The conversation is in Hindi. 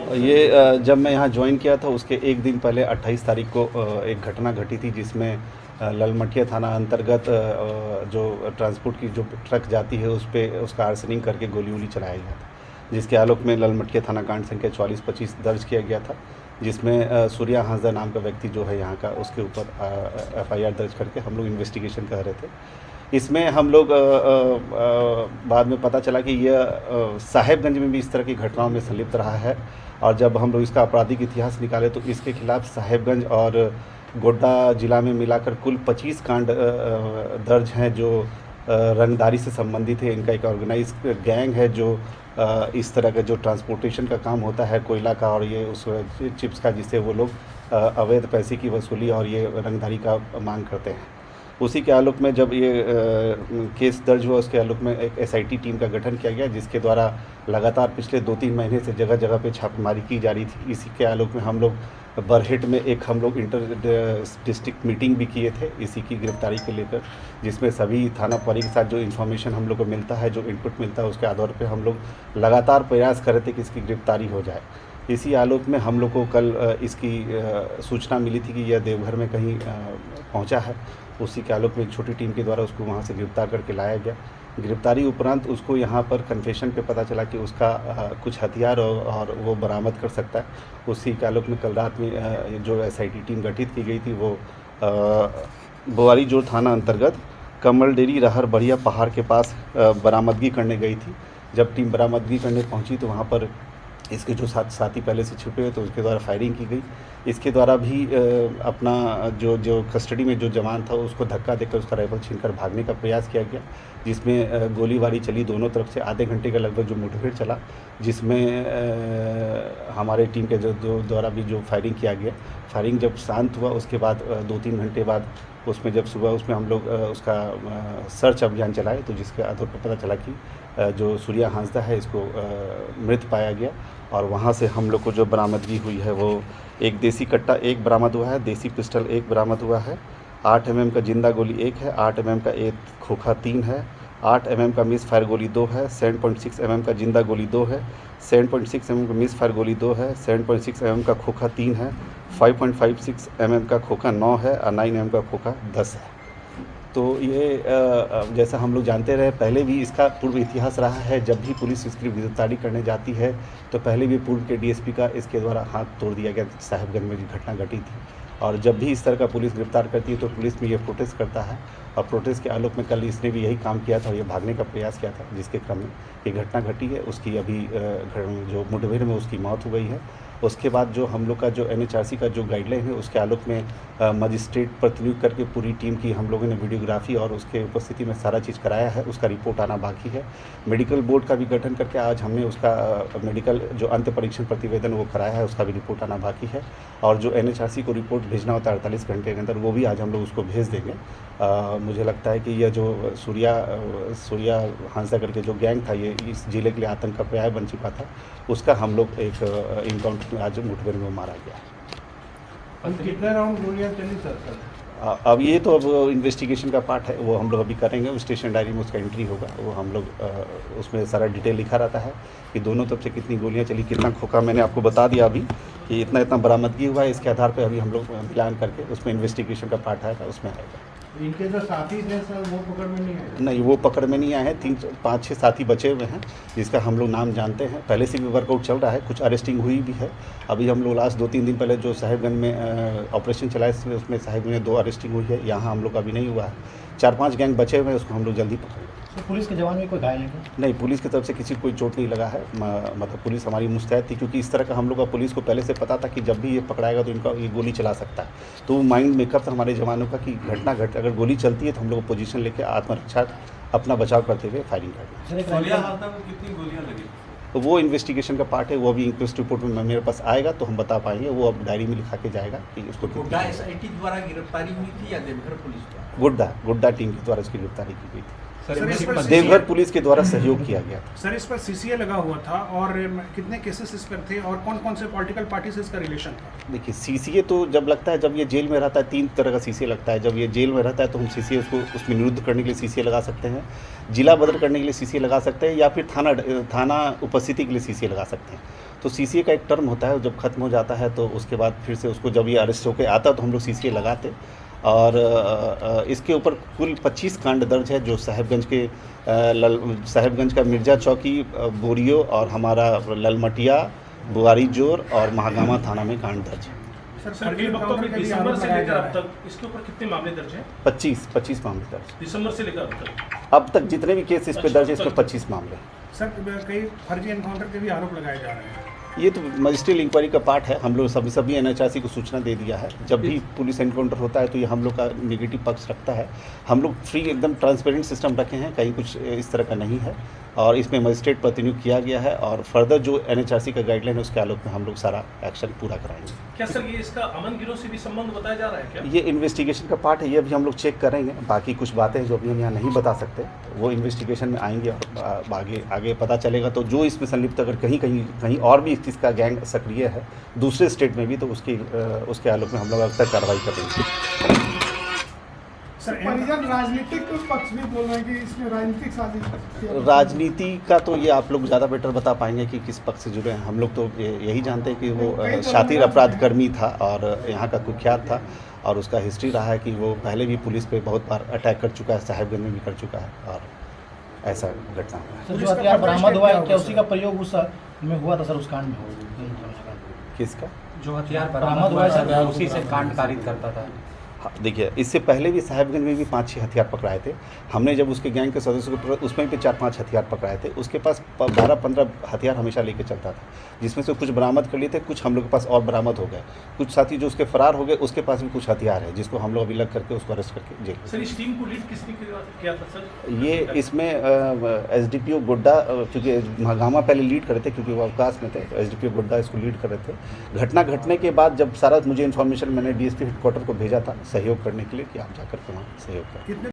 जब मैं यहाँ ज्वाइन किया था उसके एक दिन पहले 28 तारीख को एक घटना घटी थी जिसमें ललमटिया थाना अंतर्गत जो ट्रांसपोर्ट की जो ट्रक जाती है उस पे उसका आर्सनिंग करके गोली वोली चलाया गया था, जिसके आलोक में ललमटिया थाना कांड संख्या 4425 दर्ज किया गया था, जिसमें सूर्या हांसदा नाम का व्यक्ति जो है यहाँ का उसके ऊपर FIR दर्ज करके हम लोग इन्वेस्टिगेशन कर रहे थे। इसमें हम लोग बाद में पता चला कि यह साहेबगंज में भी इस तरह की घटनाओं में संलिप्त रहा है, और जब हम लोग इसका आपराधिक इतिहास निकाले तो इसके खिलाफ साहेबगंज और गोड्डा जिला में मिलाकर कुल 25 कांड दर्ज हैं जो रंगदारी से संबंधित है। इनका एक ऑर्गेनाइज गैंग है जो इस तरह का जो ट्रांसपोर्टेशन का काम होता है कोयला का और ये उस चिप्स का, जिससे वो लोग अवैध पैसे की वसूली और ये रंगदारी का मांग करते हैं। उसी के आलोक में जब ये केस दर्ज हुआ उसके आलोक में एक SIT टीम का गठन किया गया, जिसके द्वारा लगातार पिछले 2-3 महीने से जगह जगह पे छापेमारी की जा रही थी। इसी के आलोक में हम लोग बरहेट में एक हम लोग इंटर डिस्ट्रिक्ट मीटिंग भी किए थे इसी की गिरफ्तारी को लेकर, जिसमें सभी थाना प्रभारी के साथ जो इन्फॉर्मेशन हम लोग को मिलता है, जो इनपुट मिलता है, उसके आधार पर हम लोग लगातार प्रयास कर रहे थे कि इसकी गिरफ्तारी हो जाए। इसी आलोक में हम लोग को कल इसकी सूचना मिली थी कि यह देवघर में कहीं पहुंचा है। उसी के आलोक में एक छोटी टीम के द्वारा उसको वहां से गिरफ्तार करके लाया गया। गिरफ्तारी उपरांत उसको यहाँ पर कन्फेशन पे पता चला कि उसका कुछ हथियार और वो बरामद कर सकता है। उसी के आलोक में कल रात में जो SIT टीम गठित की गई थी वो बोआरी जोड़ थाना अंतर्गत कमल डेरी रहर बढ़िया पहाड़ के पास बरामदगी करने गई थी। जब टीम बरामदगी करने पहुंची तो वहाँ पर इसके जो साथी पहले से छुपे हुए तो उसके द्वारा फायरिंग की गई। इसके द्वारा भी अपना जो कस्टडी में जो जवान था उसको धक्का देकर उसका राइफल छीनकर भागने का प्रयास किया गया, जिसमें गोलीबारी चली दोनों तरफ से। आधे घंटे का लगभग जो मुठभेड़ चला, जिसमें हमारे टीम के जो द्वारा भी जो फायरिंग किया गया। फायरिंग जब शांत हुआ उसके बाद 2-3 घंटे बाद उसमें जब सुबह उसमें हम लोग उसका सर्च अभियान चलाए तो जिसके आधार पर पता चला कि जो सूर्या हांसदा है इसको मृत पाया गया। और वहाँ से हम लोग को जो बरामदगी हुई है वो एक देसी कट्टा 1 बरामद हुआ है, देसी पिस्टल 1 बरामद हुआ है, 8 mm का जिंदा गोली 1 है, 8 mm का एक खोखा 3 है, 8 mm का मिस फायर गोली 2 है, 7.6 mm का जिंदा गोली 2 है, 7.6 mm का मिस फायर गोली 2 है, 7.6 mm का खोखा 3 है, 5.56 mm का खोखा 9 है और 9 mm का खोखा 10 है। तो ये जैसा हम लोग जानते रहे पहले भी इसका पूर्व इतिहास रहा है। जब भी पुलिस इसकी गिरफ्तारी करने जाती है तो पहले भी पूर्व के DSP का इसके द्वारा हाथ तोड़ दिया गया। साहेबगंज में जो घटना घटी थी, और जब भी इस तरह का पुलिस गिरफ्तार करती है तो पुलिस में ये प्रोटेस्ट करता है, और प्रोटेस्ट के आलोक में कल इसने भी यही काम किया था और ये भागने का प्रयास किया था, जिसके क्रम में ये घटना घटी है। उसकी अभी जो मुठभेड़ में उसकी मौत हो गई है। उसके बाद जो हम लोग का जो NHRC का जो गाइडलाइन है उसके आलोक में मजिस्ट्रेट प्रतिनियुक्त करके पूरी टीम की हम लोगों ने वीडियोग्राफी और उसके उपस्थिति में सारा चीज़ कराया है। उसका रिपोर्ट आना बाकी है। मेडिकल बोर्ड का भी गठन करके आज हमने उसका मेडिकल जो अंत परीक्षण प्रतिवेदन वो कराया है, उसका भी रिपोर्ट आना बाकी है। और जो NHRC को रिपोर्ट भेजना होता है 48 घंटे के अंदर, वो भी आज हम लोग उसको भेज देंगे। मुझे लगता है कि यह जो सूर्या हांसदा करके जो गैंग था ये इस जिले के लिए आतंक का पर्याय बन चुका था। उसका हम लोग एक इनकाउंटर में आज मुठभेड़ में मारा गया। अब कितने राउंड गोलियां चली सर? अब ये तो अब इन्वेस्टिगेशन का पार्ट है, वो हम लोग अभी करेंगे। वो स्टेशन डायरी में उसका एंट्री होगा, वो हम लोग उसमें सारा डिटेल लिखा रहता है कि दोनों तरफ से कितनी गोलियां चली, कितना खोखा। मैंने आपको बता दिया अभी कि इतना बरामदगी हुआ है। इसके आधार पर अभी हम लोग प्लान करके उसमें इन्वेस्टिगेशन का पार्ट आएगा, उसमें आएगा। इनके जो साथी थे सर वो पकड़ में नहीं आए? नहीं, वो पकड़ में नहीं आए हैं। 5-6 साथी बचे हुए हैं जिसका हम लोग नाम जानते हैं। पहले से भी वर्कआउट चल रहा है, कुछ अरेस्टिंग हुई भी है। अभी हम लोग लास्ट 2-3 दिन पहले जो साहेबगंज में ऑपरेशन चलाए उसमें साहेबगंज में 2 अरेस्टिंग हुई है। यहाँ हम लोग अभी नहीं हुआ है। 4-5 गैंग बचे हुए हैं, उसको हम लोग जल्दी पकड़ेंगे। तो पुलिस के जवान में कोई घायल नहीं? पुलिस की तरफ से किसी को कोई चोट नहीं लगा है। मतलब पुलिस हमारी मुस्तैद थी, क्योंकि इस तरह का हम लोग का पुलिस को पहले से पता था कि जब भी ये पकड़ाएगा तो इनका ये गोली चला सकता है। तो वो माइंड मेकअप था हमारे जवानों का कि अगर गोली चलती है तो हम लोग पोजीशन लेके आत्मरक्षा अपना बचाव करते हुए फायरिंग करते हैं। तो वो इन्वेस्टिगेशन का पार्ट है, वो अभी इंक्वेस्ट रिपोर्ट में मेरे पास आएगा तो हम बता पाएंगे। वो अब डायरी में लिखा के जाएगा कि उसको गोड्डा SIT द्वारा गिरफ्तारी हुई थी या देवघर पुलिस द्वारा? गोड्डा टीम के द्वारा इसकी गिरफ्तारी की गई थी। सर, इस पर देवघर पुलिस के द्वारा सहयोग किया गया था। सर, इस पर सीसीए लगा हुआ था और कितने केसेस इस पर थे और कौन कौन से पॉलिटिकल पार्टी से इसका रिलेशन था? देखिए सीसीए तो जब लगता है, जब ये जेल में रहता है 3 तरह का सीसीए लगता है। जब ये जेल में रहता है तो हम सीसीए उसको उसमें निरुद्ध करने के लिए सीसीए लगा सकते हैं, जिला बदल करने के लिए सीसीए लगा सकते हैं, या फिर थाना उपस्थिति के लिए सीसीए लगा सकते हैं। तो सीसीए का एक टर्म होता है, जब खत्म हो जाता है तो उसके बाद फिर से उसको जब ये अरेस्ट होकर आता है तो हम लोग सीसीए लगाते। और इसके ऊपर कुल 25 कांड दर्ज है, जो साहेबगंज का मिर्जा चौकी, बोरियो और हमारा ललमटिया, बुआरी जोर और महागामा थाना में कांड दर्ज है। सर, दिसंबर से लेकर अब तक इसके ऊपर कितने मामले दर्ज हैं? 25 मामले दर्ज। दिसंबर से लेकर अब तक जितने भी केस इस पे दर्ज है, इस पे 25 मामले। सर, कई फर्जी एनकाउंटर के भी आरोप लगाए जा रहे हैं। ये तो मजिस्ट्रियल इंक्वायरी का पार्ट है। हम लोग सभी एनएचआरसी को सूचना दे दिया है। जब भी पुलिस एनकाउंटर होता है तो ये हम लोग का नेगेटिव पक्ष रखता है। हम लोग फ्री एकदम ट्रांसपेरेंट सिस्टम रखे हैं, कहीं कुछ इस तरह का नहीं है। और इसमें मजिस्ट्रेट प्रतिनियुक्त किया गया है और फर्दर जो एनएचआरसी का गाइडलाइन है उसके आलोक में हम लोग सारा एक्शन पूरा कराएंगे। क्या सर ये इसका अमन गिरोह से भी संबंध बताया जा रहा है क्या? ये इन्वेस्टिगेशन का पार्ट है, ये अभी हम लोग चेक करेंगे। बाकी कुछ बातें जो अभी हम यहाँ नहीं बता सकते, वो इन्वेस्टिगेशन में आएंगे और आगे पता चलेगा। तो जो इसमें संलिप्त अगर कहीं और भी इस चीज़ का गैंग सक्रिय है दूसरे स्टेट में भी, तो उसके आलोक में हम लोग अब तक कार्रवाई करेंगे। सर, परिजन राजनीतिक पक्ष भी बोल रहे हैं कि इसमें राजनीतिक साजिश। राजनीति का तो ये आप लोग ज़्यादा बेटर बता पाएंगे कि किस पक्ष से जुड़े हैं। हम लोग तो यही जानते हैं कि वो शातिर अपराध कर्मी था और यहाँ का कुख्यात था, और उसका हिस्ट्री रहा है कि वो पहले भी पुलिस पे बहुत बार अटैक कर चुका है, साहेबगंज में भी कर चुका है, और ऐसा घटना हुआ है। सर, जो हथियार बरामद हुआ है क्या उसी का प्रयोग उस में हुआ था सर, उस कांड में? किसका जो हथियार बरामद हुआ है सर, उसी से कांड कारित करता था। हाँ, देखिए इससे पहले भी साहेबगंज में भी 5-6 हथियार पकड़ाए थे हमने। जब उसके गैंग के सदस्यों को उसमें भी 4-5 हथियार पकड़ाए थे। उसके पास 12-15 हथियार हमेशा लेके चलता था, जिसमें से कुछ बरामद कर लिए थे, कुछ हम लोग के पास और बरामद हो गए। कुछ साथी जो उसके फरार हो गए, उसके पास भी कुछ हथियार है, जिसको हम लोग अभी लग करके उसको अरेस्ट करके जेल। सर इस टीम को लीड किसने किया था सर? ये इसमें एसडीपीओ गुड्डा, क्योंकि महागामा पहले लीड कर रहे थे क्योंकि वो अवकाश में थे, एसडीपीओ गुड्डा इसको लीड कर रहे थे। घटना घटने के बाद जब सारा मुझे इन्फॉर्मेशन मैंने डीएसपी हेडक्वार्टर को भेजा था सहयोग करने के लिए कि आप जाकर के वहाँ सहयोग करें।